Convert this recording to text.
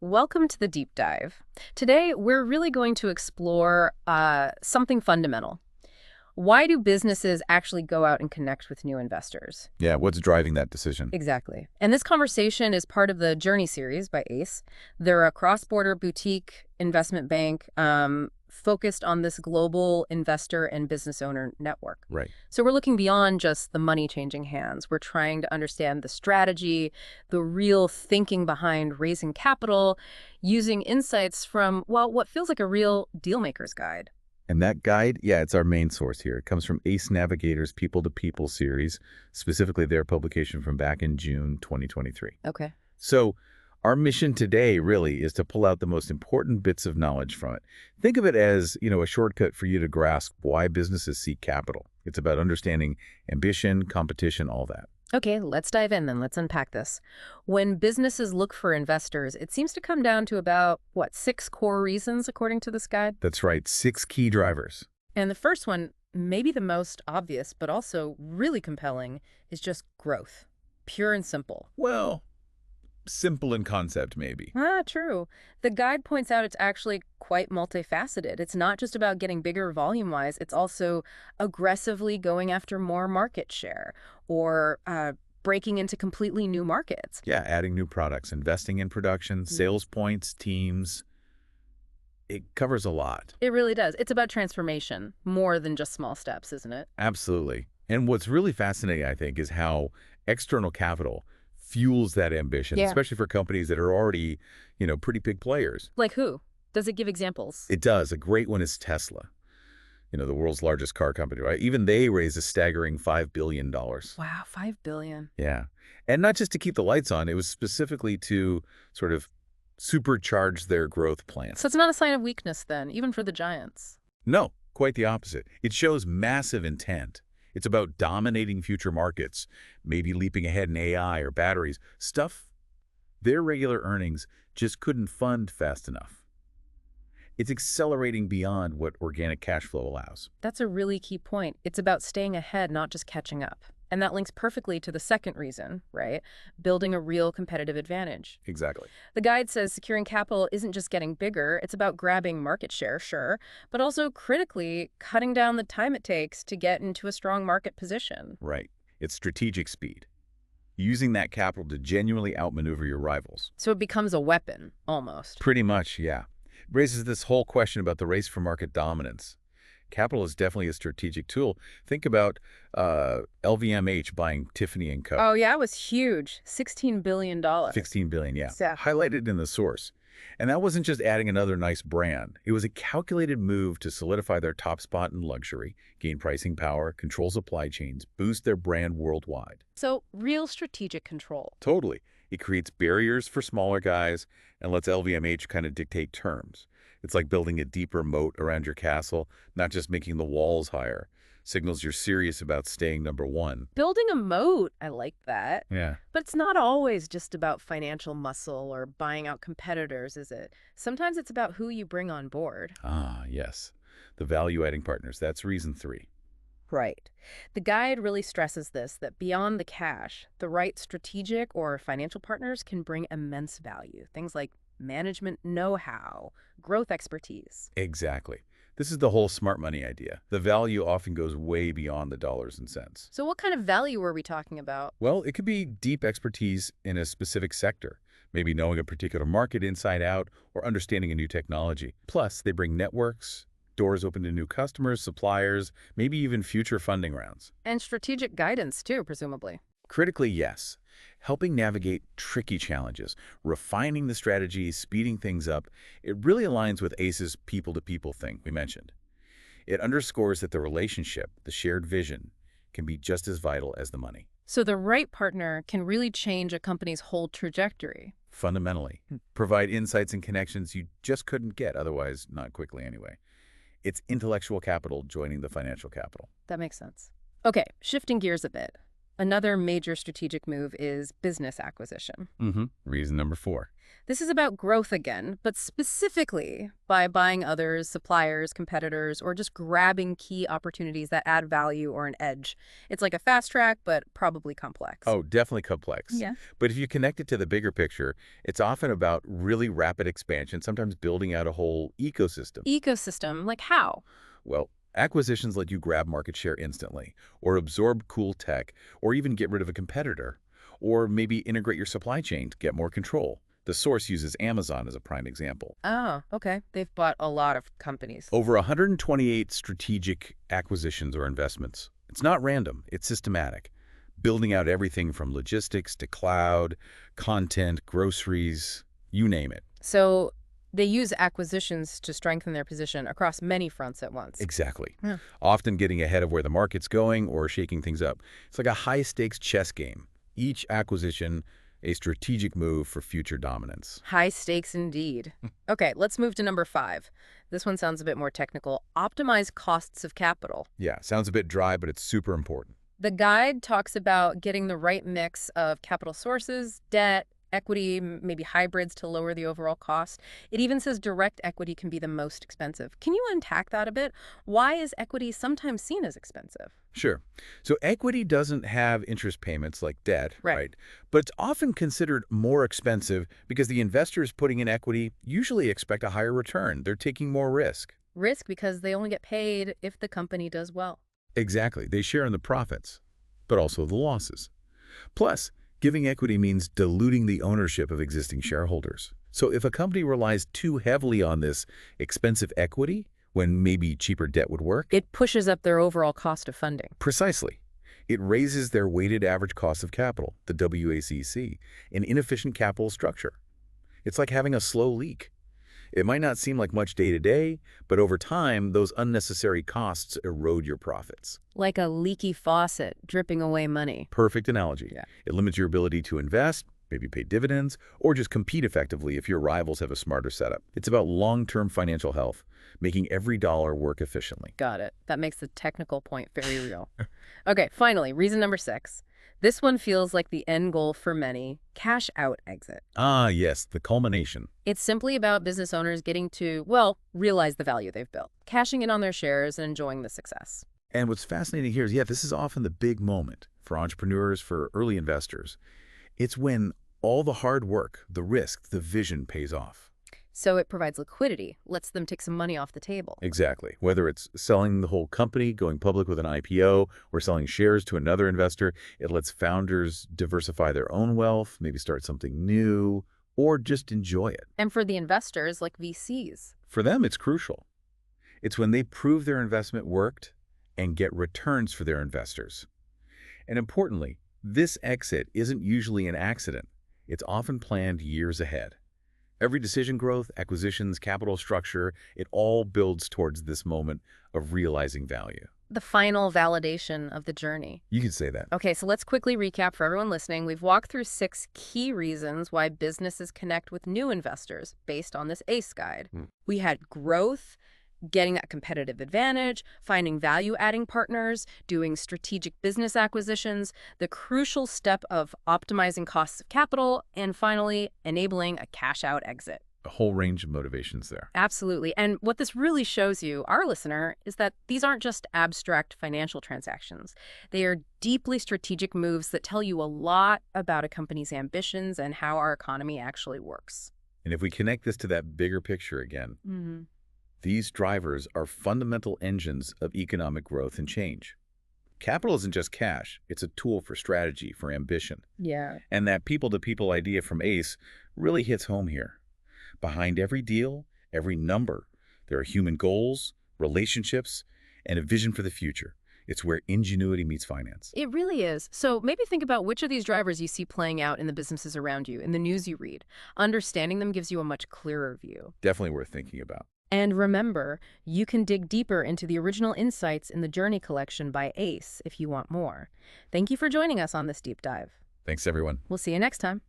Welcome to the deep dive. Today, we're really going to explore something fundamental. Why do businesses actually go out and connect with new investors? Yeah, what's driving that decision? Exactly. And this conversation is part of the Journey series by ACE. They're a cross-border boutique investment bank focused on this global investor and business owner network. Right. So we're looking beyond just the money changing hands. We're trying to understand the strategy, the real thinking behind raising capital, using insights from, well, what feels like a real dealmaker's guide. And that guide, yeah, it's our main source here. It comes from Ace Navigator's People to People series, specifically their publication from back in June 2023. Okay. So our mission today really is to pull out the most important bits of knowledge from it. Think of it as, a shortcut for you to grasp why businesses seek capital. It's about understanding ambition, competition, all that. Okay, let's dive in then. Let's unpack this. When businesses look for investors, it seems to come down to about, what, 6 core reasons according to this guide? That's right, 6 key drivers. And the first one, maybe the most obvious, but also really compelling, is just growth. Pure and simple. Well, simple in concept, maybe. True. The guide points out it's actually quite multifaceted. It's not just about getting bigger volume-wise, it's also aggressively going after more market share or breaking into completely new markets. Yeah, adding new products, investing in production, sales points, teams. It covers a lot. It really does. It's about transformation more than just small steps, isn't it? Absolutely. And what's really fascinating, I think, is how external capital fuels that ambition, Yeah. especially for companies that are already, pretty big players. Like who? Does it give examples? It does. A great one is Tesla, the world's largest car company, right? Even they raised a staggering $5 billion. Wow, 5 billion. Yeah. And not just to keep the lights on, it was specifically to sort of supercharge their growth plans. So it's not a sign of weakness then, even for the giants. No, quite the opposite. It shows massive intent. It's about dominating future markets, maybe leaping ahead in AI or batteries, stuff their regular earnings just couldn't fund fast enough. It's accelerating beyond what organic cash flow allows. That's a really key point. It's about staying ahead, not just catching up. And that links perfectly to the second reason, right? Building a real competitive advantage. Exactly. The guide says securing capital isn't just getting bigger, it's about grabbing market share, sure, but also critically cutting down the time it takes to get into a strong market position. Right. It's strategic speed. Using that capital to genuinely outmaneuver your rivals. So it becomes a weapon, almost. Pretty much, yeah. Raises this whole question about the race for market dominance. Capital is definitely a strategic tool. Think about LVMH buying Tiffany & Co. Oh, yeah, it was huge. $16 billion. $16 billion, yeah. Yeah. Highlighted in the source. And that wasn't just adding another nice brand. It was a calculated move to solidify their top spot in luxury, gain pricing power, control supply chains, boost their brand worldwide. So, real strategic control. Totally. It creates barriers for smaller guys and lets LVMH kind of dictate terms. It's like building a deeper moat around your castle, not just making the walls higher. Signals you're serious about staying number one. Building a moat, I like that. Yeah. But it's not always just about financial muscle or buying out competitors, is it? Sometimes it's about who you bring on board. Ah, yes. The value-adding partners. That's reason 3. Right. The guide really stresses this, that beyond the cash, the right strategic or financial partners can bring immense value. Things like management know-how, growth expertise. Exactly. This is the whole smart money idea. The value often goes way beyond the dollars and cents. So what kind of value are we talking about? Well, it could be deep expertise in a specific sector, maybe knowing a particular market inside out or understanding a new technology. Plus, they bring networks, doors open to new customers, suppliers, maybe even future funding rounds. And strategic guidance, too, presumably. Critically, yes. Helping navigate tricky challenges, refining the strategy, speeding things up, it really aligns with ACE's people-to-people thing we mentioned. It underscores that the relationship, the shared vision, can be just as vital as the money. So the right partner can really change a company's whole trajectory. Fundamentally, provide insights and connections you just couldn't get otherwise, not quickly anyway. It's intellectual capital joining the financial capital. That makes sense. Okay, shifting gears a bit. Another major strategic move is business acquisition. Reason number 4. This is about growth again, but specifically by buying others, suppliers, competitors, or just grabbing key opportunities that add value or an edge. It's like a fast track, but probably complex. Oh, definitely complex. Yeah. But if you connect it to the bigger picture, it's often about really rapid expansion, sometimes building out a whole ecosystem. Ecosystem, like how? Well, acquisitions let you grab market share instantly, or absorb cool tech, or even get rid of a competitor, or maybe integrate your supply chain to get more control. The source uses Amazon as a prime example. Oh, okay. They've bought a lot of companies. Over 128 strategic acquisitions or investments. It's not random, it's systematic. Building out everything from logistics to cloud, content, groceries, you name it. So they use acquisitions to strengthen their position across many fronts at once. Exactly. Yeah. Often getting ahead of where the market's going or shaking things up. It's like a high-stakes chess game. Each acquisition a strategic move for future dominance. High stakes indeed. Okay, let's move to number 5. This one sounds a bit more technical. Optimize costs of capital. Yeah, sounds a bit dry, but it's super important. The guide talks about getting the right mix of capital sources, debt, equity, maybe hybrids to lower the overall cost. It even says direct equity can be the most expensive. Can you unpack that a bit? Why is equity sometimes seen as expensive? Sure. So equity doesn't have interest payments like debt, right? But it's often considered more expensive because the investors putting in equity usually expect a higher return. They're taking more risk. Risk because they only get paid if the company does well. Exactly. They share in the profits, but also the losses. Plus, giving equity means diluting the ownership of existing shareholders. So if a company relies too heavily on this expensive equity, when maybe cheaper debt would work, it pushes up their overall cost of funding. Precisely. It raises their weighted average cost of capital, the WACC, an inefficient capital structure. It's like having a slow leak. It might not seem like much day to day, but over time, those unnecessary costs erode your profits. Like a leaky faucet dripping away money. Perfect analogy. Yeah. It limits your ability to invest, maybe pay dividends, or just compete effectively if your rivals have a smarter setup. It's about long-term financial health, making every dollar work efficiently. Got it. That makes the technical point very real. Okay, finally, reason number 6. This one feels like the end goal for many, cash out exit. Ah, yes, the culmination. It's simply about business owners getting to, well, realize the value they've built, cashing in on their shares and enjoying the success. And what's fascinating here is, this is often the big moment for entrepreneurs, for early investors. It's when all the hard work, the risk, the vision pays off. So it provides liquidity, lets them take some money off the table. Exactly. Whether it's selling the whole company, going public with an IPO, or selling shares to another investor, it lets founders diversify their own wealth, maybe start something new, or just enjoy it. And for the investors, like VCs. For them, it's crucial. It's when they prove their investment worked and get returns for their investors. And importantly, this exit isn't usually an accident. It's often planned years ahead. Every decision growth, acquisitions, capital structure, it all builds towards this moment of realizing value. The final validation of the journey. You could say that. Okay, so let's quickly recap for everyone listening. We've walked through 6 key reasons why businesses connect with new investors based on this ACE guide. We had growth, getting that competitive advantage, finding value-adding partners, doing strategic business acquisitions, the crucial step of optimizing costs of capital, and finally, enabling a cash-out exit. A whole range of motivations there. Absolutely. And what this really shows you, our listener, is that these aren't just abstract financial transactions. They are deeply strategic moves that tell you a lot about a company's ambitions and how our economy actually works. And if we connect this to that bigger picture again, these drivers are fundamental engines of economic growth and change. Capital isn't just cash. It's a tool for strategy, for ambition. Yeah. And that people-to-people idea from ACE really hits home here. Behind every deal, every number, there are human goals, relationships, and a vision for the future. It's where ingenuity meets finance. It really is. So maybe think about which of these drivers you see playing out in the businesses around you, in the news you read. Understanding them gives you a much clearer view. Definitely worth thinking about. And remember, you can dig deeper into the original insights in the Journey collection by ACE if you want more. Thank you for joining us on this deep dive. Thanks, everyone. We'll see you next time.